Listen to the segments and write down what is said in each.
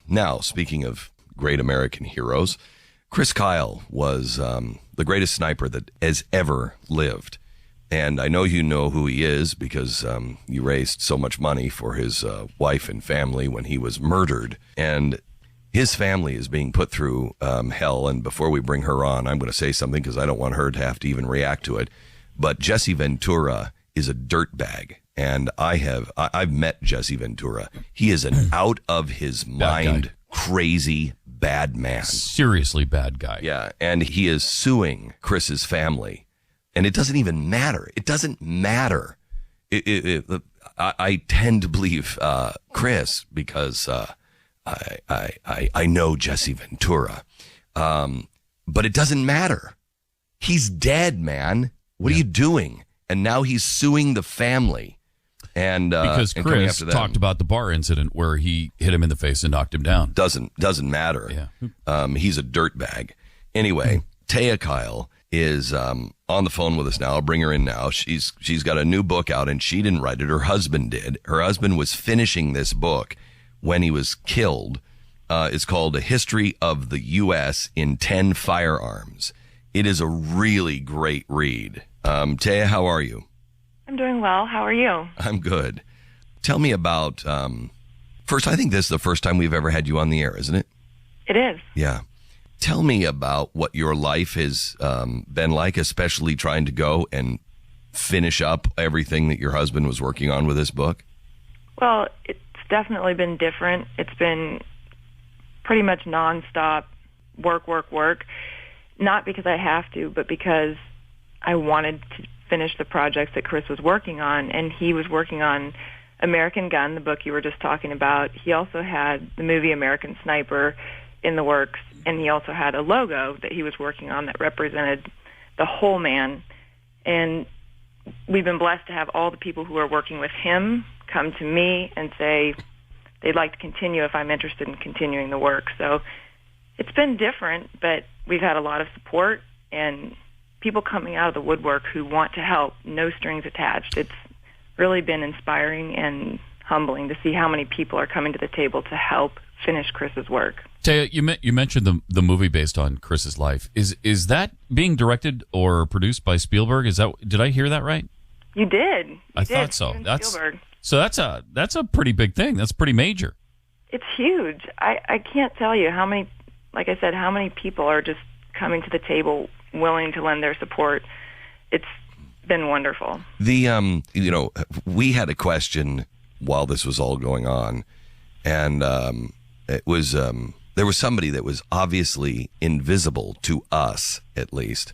Now, speaking of great American heroes, Chris Kyle was the greatest sniper that has ever lived. And I know you know who he is because you raised so much money for his wife and family when he was murdered. And his family is being put through hell. And before we bring her on, I'm going to say something because I don't want her to have to even react to it. But Jesse Ventura is a dirtbag. And I've met Jesse Ventura. He is an out of his mind, crazy, bad man. Seriously bad guy. Yeah, and he is suing Chris's family. And it doesn't even matter. It doesn't matter. I tend to believe Chris because I know Jesse Ventura. But it doesn't matter. He's dead, man. What are you doing? And now he's suing the family. And because Chris talked about the bar incident where he hit him in the face and knocked him down. Doesn't matter. Yeah. He's a dirtbag. Anyway, Taya Kyle is on the phone with us now. I'll bring her in now. She's got a new book out, and she didn't write it. Her husband did. Her husband was finishing this book when he was killed. It's called A History of the U.S. in 10 Firearms. It is a really great read. Taya, how are you? I'm doing well. How are you? I'm good. Tell me about, first, I think this is the first time we've ever had you on the air, isn't it? It is. Yeah. Tell me about what your life has been like, especially trying to go and finish up everything that your husband was working on with this book. Well, it's definitely been different. It's been pretty much nonstop work. Not because I have to, but because I wanted to finish the projects that Chris was working on, and he was working on American Gun, the book you were just talking about. He also had the movie American Sniper in the works, and he also had a logo that he was working on that represented the whole man. And we've been blessed to have all the people who are working with him come to me and say they'd like to continue if I'm interested in continuing the work. So it's been different, but we've had a lot of support and people coming out of the woodwork who want to help, no strings attached. It's really been inspiring and humbling to see how many people are coming to the table to help finish Chris's work. Taya, you mentioned the movie based on Chris's life. Is that being directed or produced by Spielberg? Did I hear that right? You did. I thought so. Spielberg. That's a pretty big thing. That's pretty major. It's huge. I can't tell you how many, like I said, how many people are just coming to the table willing to lend their support. It's been wonderful. We had a question while this was all going on, and it was there was somebody that was obviously invisible to us, at least,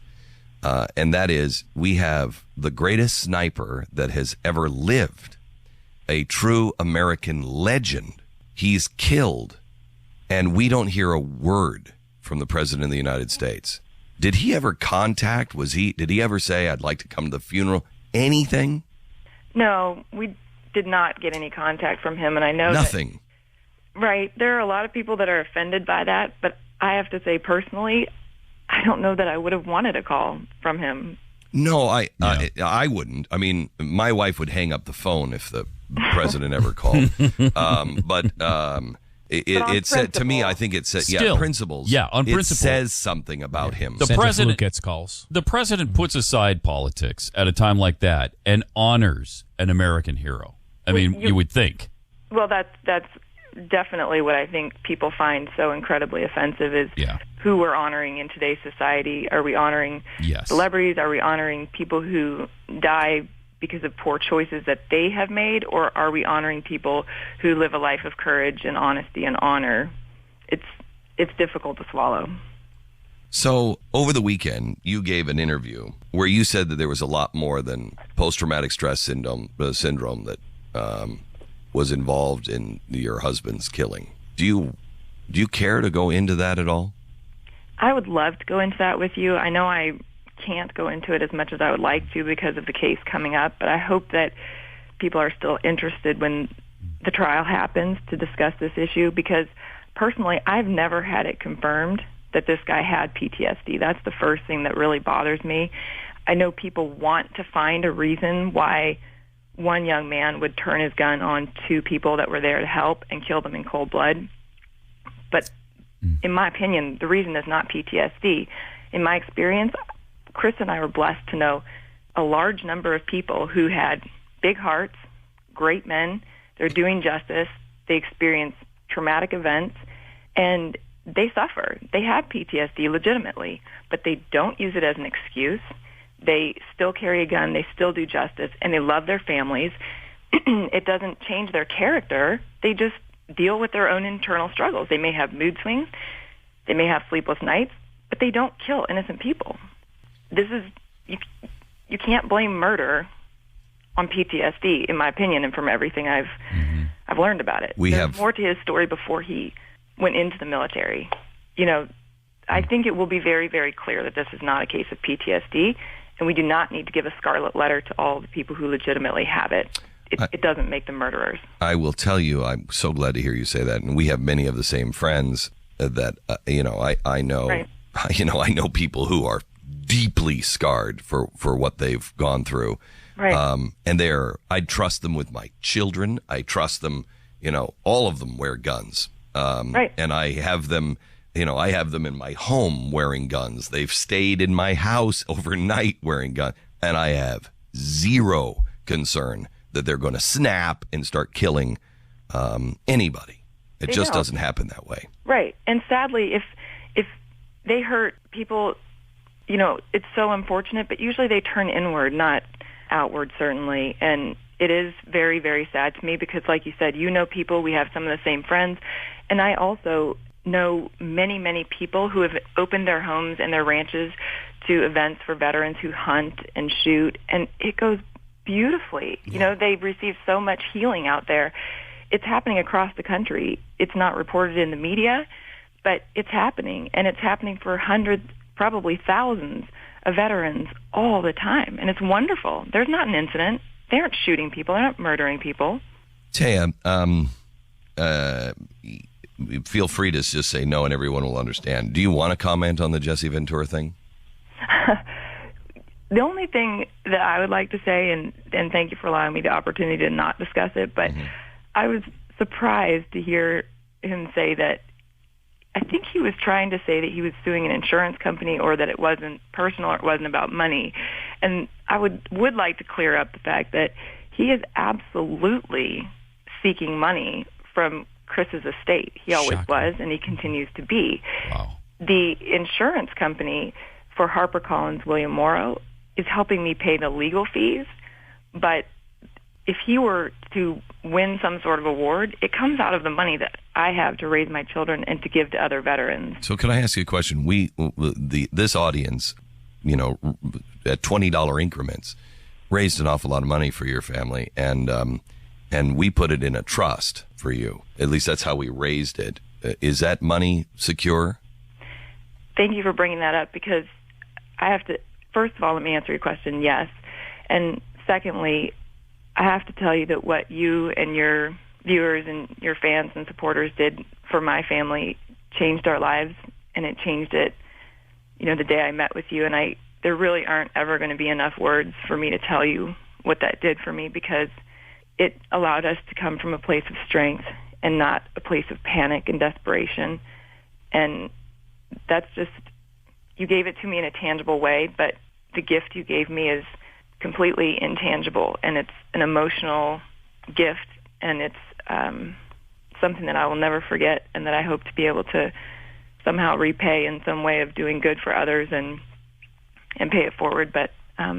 and that is we have the greatest sniper that has ever lived, a true American legend. He's killed, and we don't hear a word from the President of the United States. Did he ever contact? Did he ever say, I'd like to come to the funeral? Anything? No, we did not get any contact from him, and I know nothing. Right. There are a lot of people that are offended by that, but I have to say personally, I don't know that I would have wanted a call from him. No, I wouldn't. I mean, my wife would hang up the phone if the president ever called. It said to me, I think it said, principles. Yeah, on principle. It says something about him. The president gets calls. The president puts aside politics at a time like that and honors an American hero. I mean, you would think. Well, that's definitely what I think people find so incredibly offensive is who we're honoring in today's society. Are we honoring celebrities? Are we honoring people who die because of poor choices that they have made, or are we honoring people who live a life of courage and honesty and honor? It's difficult to swallow. So over the weekend, you gave an interview where you said that there was a lot more than post-traumatic stress syndrome that was involved in your husband's killing. Do you care to go into that at all? I would love to go into that with you. I know I can't go into it as much as I would like to because of the case coming up, but I hope that people are still interested when the trial happens to discuss this issue, because personally, I've never had it confirmed that this guy had PTSD. That's the first thing that really bothers me. I know people want to find a reason why one young man would turn his gun on two people that were there to help and kill them in cold blood. But in my opinion, the reason is not PTSD. In my experience, Chris and I were blessed to know a large number of people who had big hearts, great men, they're doing justice, they experience traumatic events, and they suffer. They have PTSD legitimately, but they don't use it as an excuse. They still carry a gun, they still do justice, and they love their families. It doesn't change their character. They just deal with their own internal struggles. They may have mood swings, they may have sleepless nights, but they don't kill innocent people. This is, you can't blame murder on PTSD, in my opinion, and from everything I've learned about it. There's more to his story before he went into the military. You know, I think it will be very, very clear that this is not a case of PTSD, and we do not need to give a scarlet letter to all the people who legitimately have it. It doesn't make them murderers. I will tell you, I'm so glad to hear you say that, and we have many of the same friends that I know. Right. I know people who are deeply scarred for what they've gone through. Right. And I trust them with my children. I trust them, all of them wear guns. Right. And I have them, I have them in my home wearing guns. They've stayed in my house overnight wearing guns. And I have zero concern that they're going to snap and start killing anybody. It just doesn't happen that way. Right. And sadly, if they hurt people, it's so unfortunate, but usually they turn inward, not outward, certainly. And it is very, very sad to me because, like you said, people, we have some of the same friends. And I also know many, many people who have opened their homes and their ranches to events for veterans who hunt and shoot. And it goes beautifully. Yeah. They receive so much healing out there. It's happening across the country. It's not reported in the media, but it's happening. And it's happening for hundreds, probably thousands of veterans all the time. And it's wonderful. There's not an incident. They aren't shooting people. They're not murdering people. Taya, feel free to just say no and everyone will understand. Do you want to comment on the Jesse Ventura thing? The only thing that I would like to say, and thank you for allowing me the opportunity to not discuss it, but I was surprised to hear him say that. I think he was trying to say that he was suing an insurance company or that it wasn't personal or it wasn't about money. And I would like to clear up the fact that he is absolutely seeking money from Chris's estate. He always was, and he continues to be. Wow. The insurance company for HarperCollins William Morrow is helping me pay the legal fees, but if he were to win some sort of award, it comes out of the money that I have to raise my children and to give to other veterans. So can I ask you a question? This audience, at $20 increments, raised an awful lot of money for your family, and we put it in a trust for you. At least that's how we raised it. Is that money secure? Thank you for bringing that up, because I have to, first of all, let me answer your question, yes. And secondly, I have to tell you that what you and your viewers and your fans and supporters did for my family changed our lives, and it changed it, the day I met with you. And there really aren't ever going to be enough words for me to tell you what that did for me, because it allowed us to come from a place of strength and not a place of panic and desperation. And that's just, you gave it to me in a tangible way, but the gift you gave me is completely intangible, and it's an emotional gift, and it's something that I will never forget, and that I hope to be able to somehow repay in some way of doing good for others and pay it forward. But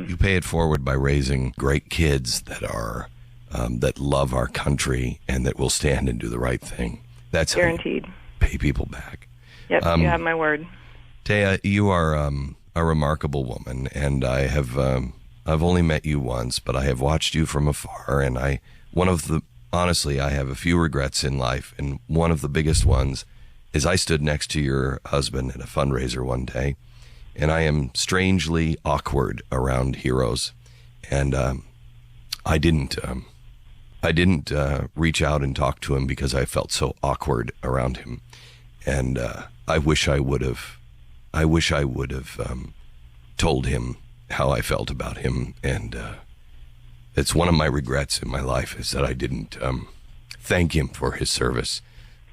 you pay it forward by raising great kids that are that love our country and that will stand and do the right thing. That's guaranteed. How you pay people back. Yep, you have my word. Taya, you are a remarkable woman, and I've only met you once, but I have watched you from afar, and honestly, I have a few regrets in life, and one of the biggest ones is I stood next to your husband at a fundraiser one day, and I am strangely awkward around heroes, and I didn't reach out and talk to him because I felt so awkward around him, and I wish I would have told him how I felt about him, and it's one of my regrets in my life is that I didn't thank him for his service.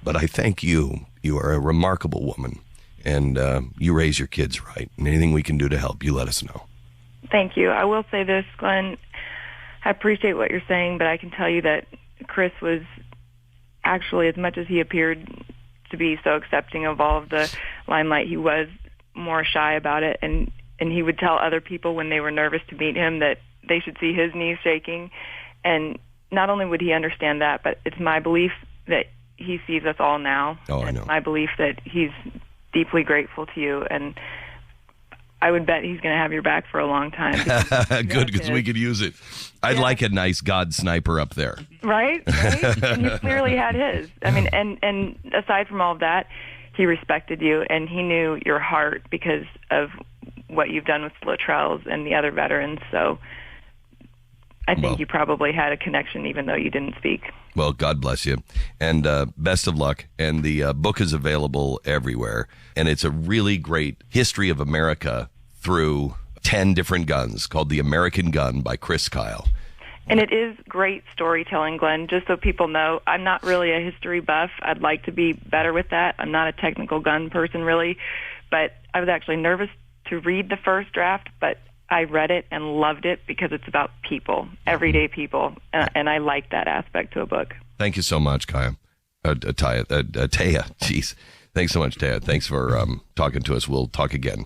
But I thank you. You are a remarkable woman, and you raise your kids right. And anything we can do to help, you let us know. Thank you. I will say this, Glenn. I appreciate what you're saying, but I can tell you that Chris was actually, as much as he appeared to be so accepting of all of the limelight, he was more shy about it. And he would tell other people when they were nervous to meet him that they should see his knees shaking. And not only would he understand that, but it's my belief that he sees us all now. Oh, I know. It's my belief that he's deeply grateful to you, and I would bet he's going to have your back for a long time. Good, because we could use it. I'd like a nice God sniper up there. Right? And you clearly had his. I mean, and aside from all of that, he respected you, and he knew your heart because of what you've done with Luttrell's and the other veterans. So I think you probably had a connection even though you didn't speak. Well, God bless you. And best of luck. And the book is available everywhere. And it's a really great history of America through 10 different guns called The American Gun by Chris Kyle. And it is great storytelling, Glenn. Just so people know, I'm not really a history buff. I'd like to be better with that. I'm not a technical gun person, really. But I was actually nervous to read the first draft, but I read it and loved it because it's about people, everyday people, and I like that aspect to a book. Thank you so much, Taya. Jeez. Thanks so much, Taya. Thanks for talking to us. We'll talk again.